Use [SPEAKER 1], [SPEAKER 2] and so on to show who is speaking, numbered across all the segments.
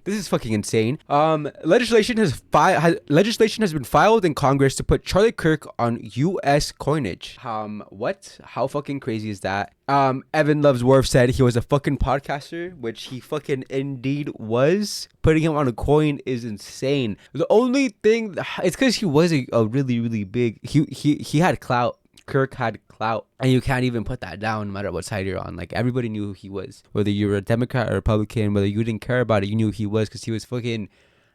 [SPEAKER 1] This is fucking insane. Legislation has been filed in Congress to put Charlie Kirk on U.S. coinage. What? How fucking crazy is that? Evan Loves Worf said he was a fucking podcaster, which he fucking indeed was. Putting him on a coin is insane. The only thing, it's because he was a really, really big. He had clout. Kirk had clout, and you can't even put that down no matter what side you're on. Like, everybody knew who he was, whether you were a Democrat or Republican, whether you didn't care about it, you knew who he was, because he was fucking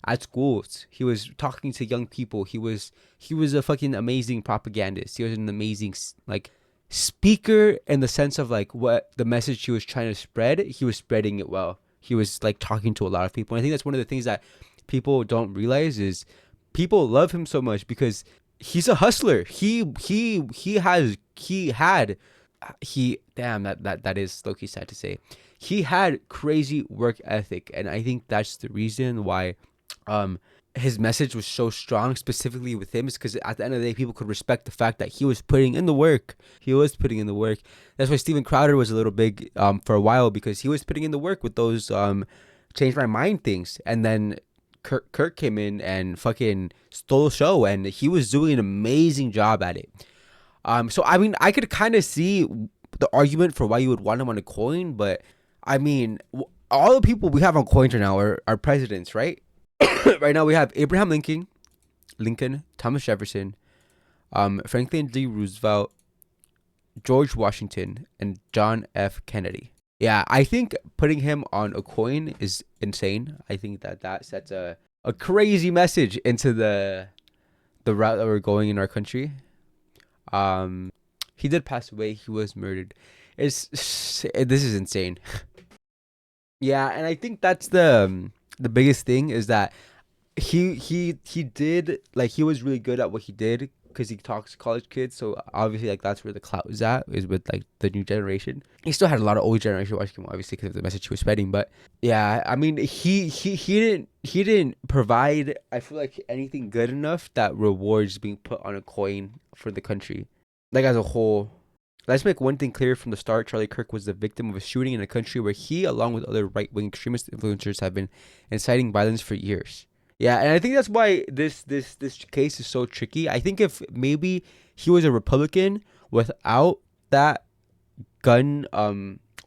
[SPEAKER 1] at schools. He was talking to young people. He was a fucking amazing propagandist. He was an amazing like speaker in the sense of like what the message he was trying to spread. He was spreading it well. He was like talking to a lot of people. And I think that's one of the things that people don't realize is people love him so much because he's a hustler. Damn, that is low-key sad to say. He had crazy work ethic, and I think that's the reason why his message was so strong, specifically with him, is because at the end of the day, people could respect the fact that he was putting in the work. That's why Steven Crowder was a little big for a while, because he was putting in the work with those change my mind things. And then Kirk came in and fucking stole the show, and he was doing an amazing job at it. So I mean, I could kind of see the argument for why you would want him on a coin, but I mean, all the people we have on coins right now are presidents, right? Right now we have Abraham Lincoln, Thomas Jefferson, Franklin D. Roosevelt, George Washington, and John F. Kennedy. Yeah, I think putting him on a coin is insane. I think that sets a crazy message into the route that we're going in our country. He did pass away. He was murdered. This is insane. Yeah, and I think that's the biggest thing is that he did, like, he was really good at what he did because he talks to college kids. So obviously, like, that's where the clout is at, is with like the new generation. He still had a lot of old generation watching him, obviously, because of the message he was spreading. But yeah, I mean, he didn't provide, I feel like, anything good enough that rewards being put on a coin for the country, like, as a whole. Let's make one thing clear from the start. Charlie Kirk was the victim of a shooting in a country where he, along with other right-wing extremist influencers, have been inciting violence for years. Yeah, and I think that's why this case is so tricky. I think if maybe he was a Republican without that gun,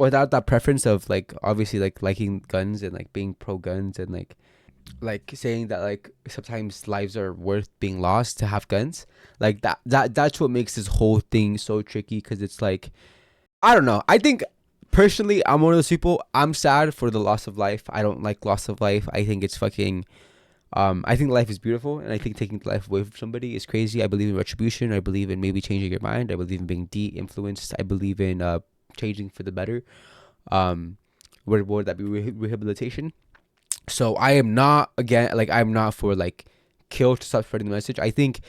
[SPEAKER 1] without that preference of, like, obviously, like, liking guns and, like, being pro-guns and, like saying that, like, sometimes lives are worth being lost to have guns, like, that's what makes this whole thing so tricky, because it's like, I don't know. I think personally, I'm one of those people. I'm sad for the loss of life. I don't like loss of life. I think it's fucking I think life is beautiful, and I think taking life away from somebody is crazy. I believe in retribution. I believe in maybe changing your mind. I believe in being de-influenced. I believe in changing for the better. What would that be? Rehabilitation. So I am not, again, like, I'm not for, like, kill to stop spreading the message. I think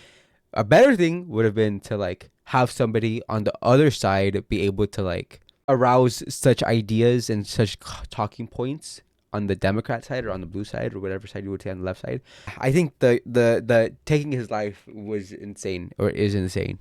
[SPEAKER 1] a better thing would have been to, like, have somebody on the other side be able to, like, arouse such ideas and such talking points on the Democrat side or on the blue side or whatever side you would say on the left side. I think the taking his life was insane, or is insane.